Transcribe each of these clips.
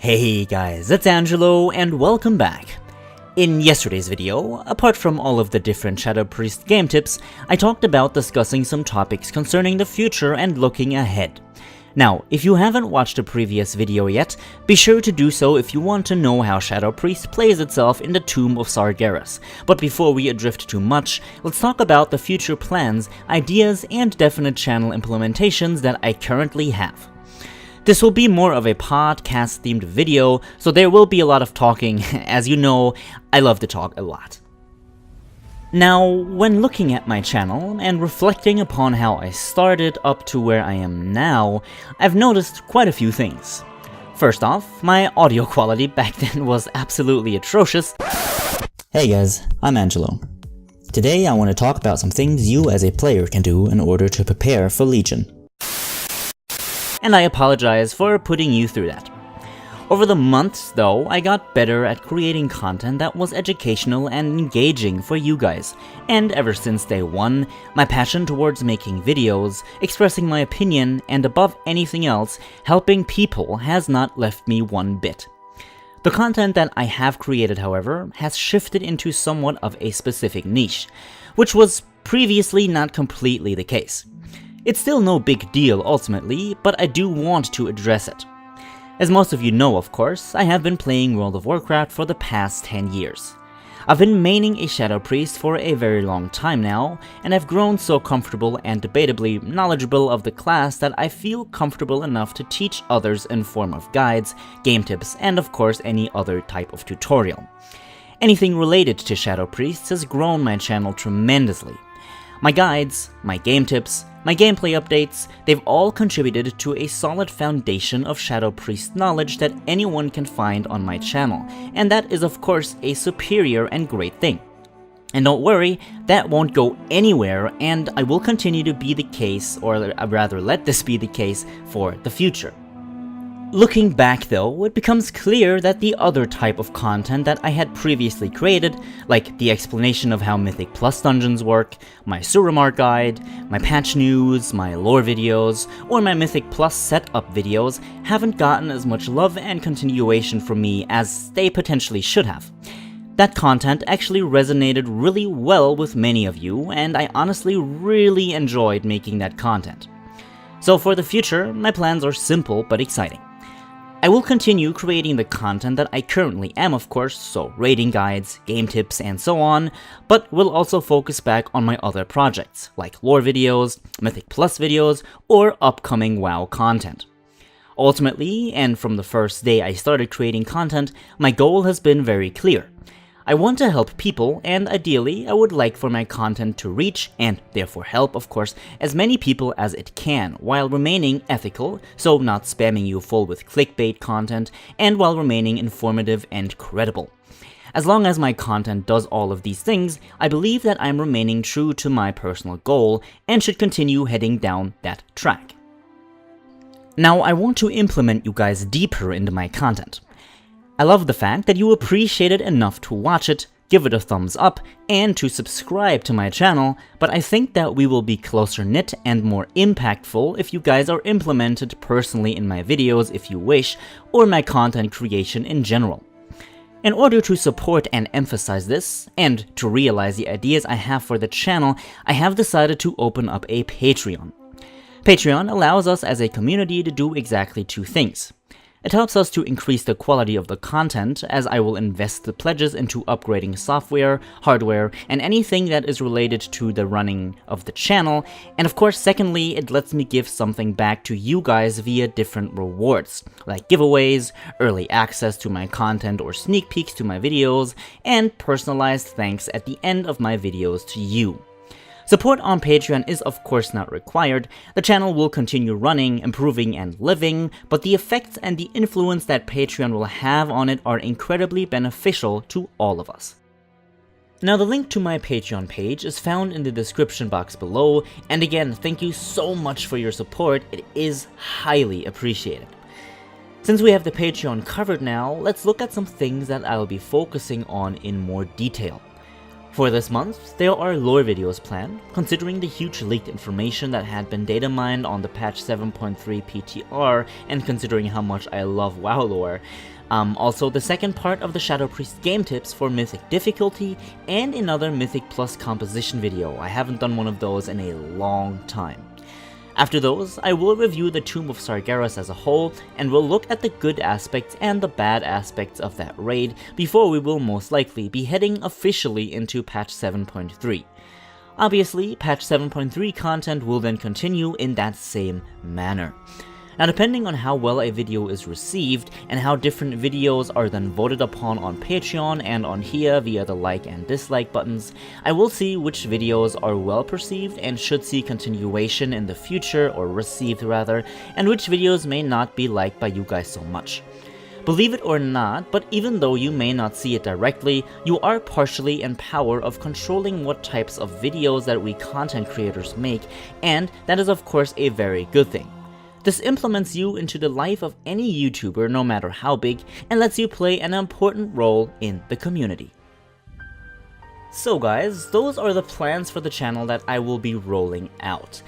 Hey guys, it's Angelo and welcome back. In yesterday's video, apart from all of the different Shadow Priest game tips, I talked about discussing some topics concerning the future and looking ahead. Now, if you haven't watched a previous video yet, be sure to do so if you want to know how Shadow Priest plays itself in the Tomb of Sargeras. But before we adrift too much, let's talk about the future plans, ideas, and definite channel implementations that I currently have. This will be more of a podcast-themed video, so there will be a lot of talking. As you know, I love to talk a lot. Now, when looking at my channel and reflecting upon how I started up to where I am now, I've noticed quite a few things. First off, my audio quality back then was absolutely atrocious. Hey guys, I'm Angelo. Today I want to talk about some things you as a player can do in order to prepare for Legion. And I apologize for putting you through that. Over the months, though, I got better at creating content that was educational and engaging for you guys, and ever since day one, my passion towards making videos, expressing my opinion, and above anything else, helping people has not left me one bit. The content that I have created, however, has shifted into somewhat of a specific niche, which was previously not completely the case. It's still no big deal ultimately, but I do want to address it. As most of you know, of course, I have been playing World of Warcraft for the past 10 years. I've been maining a Shadow Priest for a very long time now, and I've grown so comfortable and debatably knowledgeable of the class that I feel comfortable enough to teach others in form of guides, game tips, and of course any other type of tutorial. Anything related to Shadow Priests has grown my channel tremendously. My guides, my game tips, my gameplay updates, they've all contributed to a solid foundation of Shadow Priest knowledge that anyone can find on my channel, and that is of course a superior and great thing. And don't worry, that won't go anywhere, and I will continue to be the case, or rather let this be the case, for the future. Looking back though, it becomes clear that the other type of content that I had previously created, like the explanation of how Mythic Plus dungeons work, my Suramar guide, my patch news, my lore videos, or my Mythic Plus setup videos, haven't gotten as much love and continuation from me as they potentially should have. That content actually resonated really well with many of you, and I honestly really enjoyed making that content. So for the future, my plans are simple but exciting. I will continue creating the content that I currently am, of course, so raiding guides, game tips, and so on, but will also focus back on my other projects, like lore videos, Mythic Plus videos, or upcoming WoW content. Ultimately, and from the first day I started creating content, my goal has been very clear. I want to help people, and ideally, I would like for my content to reach, and therefore help, of course, as many people as it can, while remaining ethical, so not spamming you full with clickbait content, and while remaining informative and credible. As long as my content does all of these things, I believe that I'm remaining true to my personal goal, and should continue heading down that track. Now, I want to implement you guys deeper into my content. I love the fact that you appreciate it enough to watch it, give it a thumbs up, and to subscribe to my channel, but I think that we will be closer knit and more impactful if you guys are implemented personally in my videos if you wish, or my content creation in general. In order to support and emphasize this, and to realize the ideas I have for the channel, I have decided to open up a Patreon. Patreon allows us as a community to do exactly two things. It helps us to increase the quality of the content, as I will invest the pledges into upgrading software, hardware, and anything that is related to the running of the channel, and of course secondly, it lets me give something back to you guys via different rewards, like giveaways, early access to my content or sneak peeks to my videos, and personalized thanks at the end of my videos to you. Support on Patreon is of course not required. The channel will continue running, improving, and living, but the effects and the influence that Patreon will have on it are incredibly beneficial to all of us. Now, the link to my Patreon page is found in the description box below, and again, thank you so much for your support, it is highly appreciated. Since we have the Patreon covered now, let's look at some things that I'll be focusing on in more detail. For this month, there are lore videos planned, considering the huge leaked information that had been data mined on the patch 7.3 PTR, and considering how much I love WoW lore. Also, the second part of the Shadow Priest game tips for Mythic difficulty, and another Mythic Plus composition video. I haven't done one of those in a long time. After those, I will review the Tomb of Sargeras as a whole, and will look at the good aspects and the bad aspects of that raid, before we will most likely be heading officially into patch 7.3. Obviously, patch 7.3 content will then continue in that same manner. Now, depending on how well a video is received, and how different videos are then voted upon on Patreon and on here via the like and dislike buttons, I will see which videos are well perceived and should see continuation in the future, or received rather, and which videos may not be liked by you guys so much. Believe it or not, but even though you may not see it directly, you are partially in power of controlling what types of videos that we content creators make, and that is of course a very good thing. This implements you into the life of any YouTuber, no matter how big, and lets you play an important role in the community. So guys, those are the plans for the channel that I will be rolling out.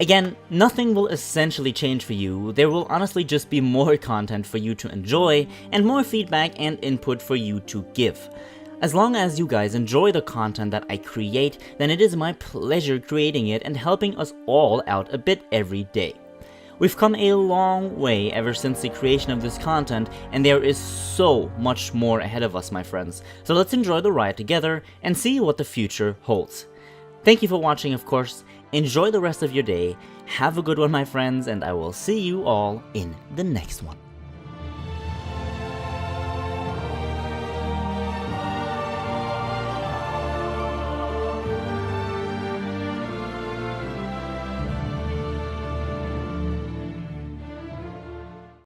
Again, nothing will essentially change for you. There will honestly just be more content for you to enjoy, and more feedback and input for you to give. As long as you guys enjoy the content that I create, then it is my pleasure creating it and helping us all out a bit every day. We've come a long way ever since the creation of this content, and there is so much more ahead of us, my friends. So let's enjoy the ride together and see what the future holds. Thank you for watching, of course. Enjoy the rest of your day. Have a good one, my friends, and I will see you all in the next one.